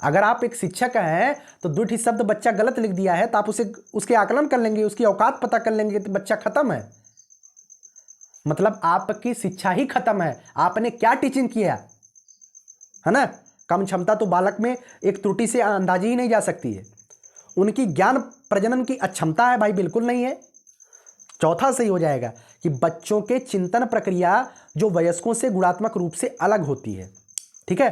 A: अगर आप एक शिक्षक हैं तो 2 शब्द बच्चा गलत लिख दिया है तो आप उसे उसके आकलन कर लेंगे, उसकी औकात पता कर लेंगे तो बच्चा खत्म है। मतलब आपकी शिक्षा ही खत्म है। आपने क्या टीचिंग किया, है ना। कम क्षमता तो बालक में एक त्रुटि से अंदाजी ही नहीं जा सकती है। उनकी ज्ञान प्रजनन की अक्षमता है भाई, बिल्कुल नहीं है। चौथा सही हो जाएगा कि बच्चों के चिंतन प्रक्रिया जो वयस्कों से गुणात्मक रूप से अलग होती है, ठीक है।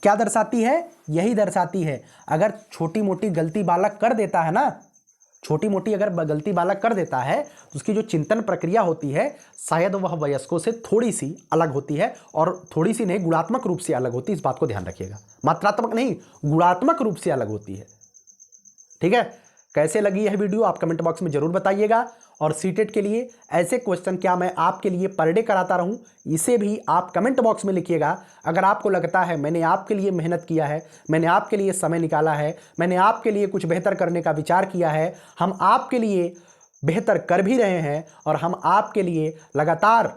A: क्या दर्शाती है? यही दर्शाती है। अगर छोटी मोटी गलती बालक कर देता है ना, छोटी मोटी अगर गलती बालक कर देता है तो उसकी जो चिंतन प्रक्रिया होती है शायद वह वयस्कों से थोड़ी सी अलग होती है, और थोड़ी सी नहीं, गुणात्मक रूप से अलग होती है। इस बात को ध्यान रखिएगा, मात्रात्मक नहीं, गुणात्मक रूप से अलग होती है, ठीक है। कैसे लगी यह वीडियो आप कमेंट बॉक्स में जरूर बताइएगा। और सीटेट के लिए ऐसे क्वेश्चन क्या मैं आपके लिए पर डे कराता रहूं, इसे भी आप कमेंट बॉक्स में लिखिएगा। अगर आपको लगता है मैंने आपके लिए मेहनत किया है, मैंने आपके लिए समय निकाला है, मैंने आपके लिए कुछ बेहतर करने का विचार किया है, हम आपके लिए बेहतर कर भी रहे हैं और हम आपके लिए लगातार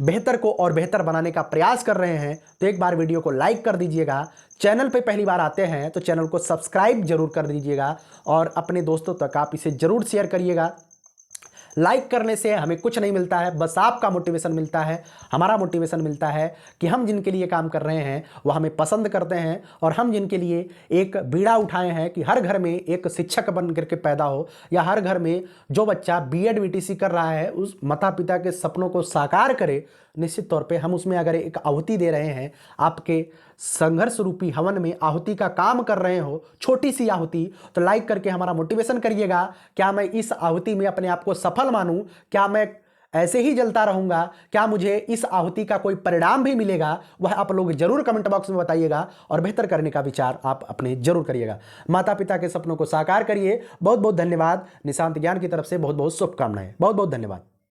A: बेहतर को और बेहतर बनाने का प्रयास कर रहे हैं, तो एक बार वीडियो को लाइक कर दीजिएगा। चैनल पे पहली बार आते हैं तो चैनल को सब्सक्राइब जरूर कर दीजिएगा और अपने दोस्तों तक आप इसे जरूर शेयर करिएगा। लाइक करने से हमें कुछ नहीं मिलता है, बस आपका मोटिवेशन मिलता है, हमारा मोटिवेशन मिलता है कि हम जिनके लिए काम कर रहे हैं वह हमें पसंद करते हैं, और हम जिनके लिए एक बीड़ा उठाए हैं कि हर घर में एक शिक्षक बन करके पैदा हो, या हर घर में जो बच्चा बीएड बीटीसी कर रहा है उस माता पिता के सपनों को साकार करे, निश्चित तौर पे हम उसमें अगर एक आहुति दे रहे हैं, आपके संघर्ष रूपी हवन में आहुति का काम कर रहे हो, छोटी सी आहुति, तो लाइक करके हमारा मोटिवेशन करिएगा। क्या मैं इस आहुति में अपने आप को सफल मानूं? क्या मैं ऐसे ही जलता रहूंगा? क्या मुझे इस आहुति का कोई परिणाम भी मिलेगा? वह आप लोग जरूर कमेंट बॉक्स में बताइएगा और बेहतर करने का विचार आप अपने जरूर करिएगा। माता पिता के सपनों को साकार करिए। बहुत बहुत धन्यवाद। निशांत ज्ञान की तरफ से बहुत बहुत शुभकामनाएं। बहुत बहुत धन्यवाद।